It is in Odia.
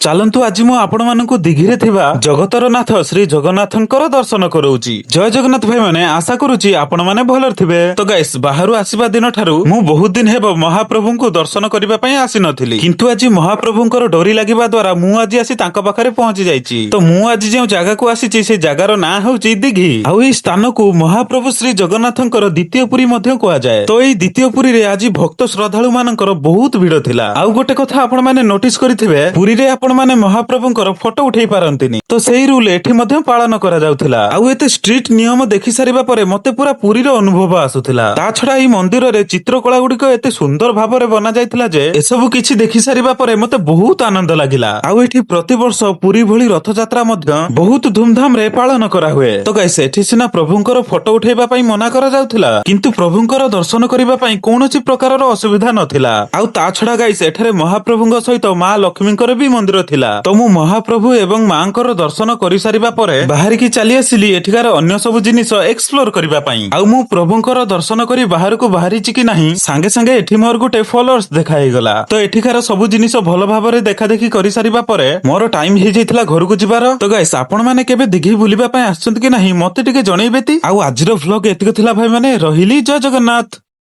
ଚାଲନ୍ତୁ ଆଜି ମୁଁ ଆପଣମାନଙ୍କୁ ଦିଘିରେ ଥିବା ଜଗତର ନାଥ ଶ୍ରୀ ଜଗନ୍ନାଥଙ୍କର ଦର୍ଶନ କରାଉଛି। ଜୟ ଜଗନ୍ନାଥ ଭାଇମାନେ, ଆଶା କରୁଛି ଆପଣମାନେ ଭଲରେ ଥିବେ। ତ ଗାଇସ୍, ବାହାରୁ ଆସିବା ଦିନ ଠାରୁ ମୁଁ ବହୁତ ଦିନ ହେବ ମହାପ୍ରଭୁଙ୍କୁ ଦର୍ଶନ କରିବା ପାଇଁ ଆସିନଥିଲି, କିନ୍ତୁ ଆଜି ମହାପ୍ରଭୁଙ୍କର ଡୋରି ଲାଗିବା ଦ୍ୱାରା ମୁଁ ଆଜି ଆସି ତାଙ୍କ ପାଖରେ ପହଞ୍ଚି ଯାଇଛି। ତ ମୁଁ ଆଜି ଯେଉଁ ଜାଗାକୁ ଆସିଛି ସେ ଜାଗାର ନାଁ ହେଉଛି ଦିଘି। ଆଉ ଏହି ସ୍ଥାନକୁ ମହାପ୍ରଭୁ ଶ୍ରୀ ଜଗନ୍ନାଥଙ୍କର ଦ୍ୱିତୀୟ ପୁରୀ ମଧ୍ୟ କୁହାଯାଏ। ତ ଏଇ ଦ୍ୱିତୀୟ ପୁରୀରେ ଆଜି ଭକ୍ତ ଶ୍ରଦ୍ଧାଳୁ ମାନଙ୍କର ବହୁତ ଭିଡ ଥିଲା। ଆଉ ଗୋଟେ କଥା ଆପଣ ମାନେ ନୋଟିସ କରିଥିବେ, ପୁରୀରେ ଆପଣ ମାନେ ମହାପ୍ରଭୁଙ୍କର ଫଟୋ ଉଠେଇ ପାରନ୍ତିନି, ତ ସେଇ ରୁଲ ଏଠି ମଧ୍ୟ ପାଳନ କରାଯାଉଥିଲା। ଆଉ ଏତେ ଷ୍ଟ୍ରିକ୍ଟ ନିୟମ ଦେଖି ସାରିବା ପରେ ମତେ ପୁରା ପୁରୀର ଅନୁଭବ ଆସୁଥିଲା। ତା ଛଡା ଏହି ମନ୍ଦିରରେ ଚିତ୍ରକଳା ଗୁଡିକ ଏତେ ସୁନ୍ଦର ଭାବରେ ବନା ଯାଇଥିଲା ଯେ ଏସବୁ କିଛି ଦେଖି ସାରିବା ପରେ ମତେ ବହୁତ ଆନନ୍ଦ ଲାଗିଲା। ଆଉ ଏଠି ପ୍ରତିବର୍ଷ ପୁରୀ ଭଳି ରଥଯାତ୍ରା ମଧ୍ୟ ବହୁତ ଧୁମଧାମ ରେ ପାଳନ କରାହୁଏ। ତ ଗାଇସ୍, ଏଠି ସିନା ପ୍ରଭୁଙ୍କର ଫଟୋ ଉଠେଇବା ପାଇଁ ମନା କରାଯାଉଥିଲା, କିନ୍ତୁ ପ୍ରଭୁଙ୍କର ଦର୍ଶନ କରିବା ପାଇଁ କୌଣସି ପ୍ରକାରର ଅସୁବିଧା ନଥିଲା। ଆଉ ତା ଛଡା ଗାଇସ୍, ଏଠାରେ ମହାପ୍ରଭୁଙ୍କ ସହିତ ମା ଲକ୍ଷ୍ମୀଙ୍କର ବି ମନ୍ଦିର ଥିଲା। ତ ମୁଁ ମହାପ୍ରଭୁ ଏବଂ ମାଙ୍କର ଦର୍ଶନ କରିସାରିବା ପରେ ବାହାରିକି ଚାଲି ଆସିଲି ଏଠିକାର ଅନ୍ୟ ସବୁ ଜିନିଷ ଏକ୍ସପ୍ଲୋର କରିବା ପାଇଁ। ଆଉ ମୁଁ ପ୍ରଭୁଙ୍କର ଦର୍ଶନ କରି ବାହାରକୁ ବାହାରିଛି କି ନାହିଁ, ସାଙ୍ଗେ ସାଙ୍ଗେ ଏଠି ମୋର ଗୋଟେ ଫଲୋଅର୍ସ ଦେଖା ହେଇଗଲା। ତ ଏଠିକାର ସବୁ ଜିନିଷ ଭଲ ଭାବରେ ଦେଖା ଦେଖି କରିସାରିବା ପରେ ମୋର ଟାଇମ ହେଇଯାଇଥିଲା ଘରକୁ ଯିବାର। ତ ଗାଇସ୍, ଆପଣ ମାନେ କେବେ ଦିଘି ବୁଲିବା ପାଇଁ ଆସିଛନ୍ତି କି ନାହିଁ ମତେ ଟିକେ ଜଣେଇବେ ତି। ଆଉ ଆଜିର ଭ୍ଲଗ ଏତିକି ଥିଲା ଭାଇ ମାନେ, ରହିଲି। ଜୟ ଜଗନ୍ନାଥ।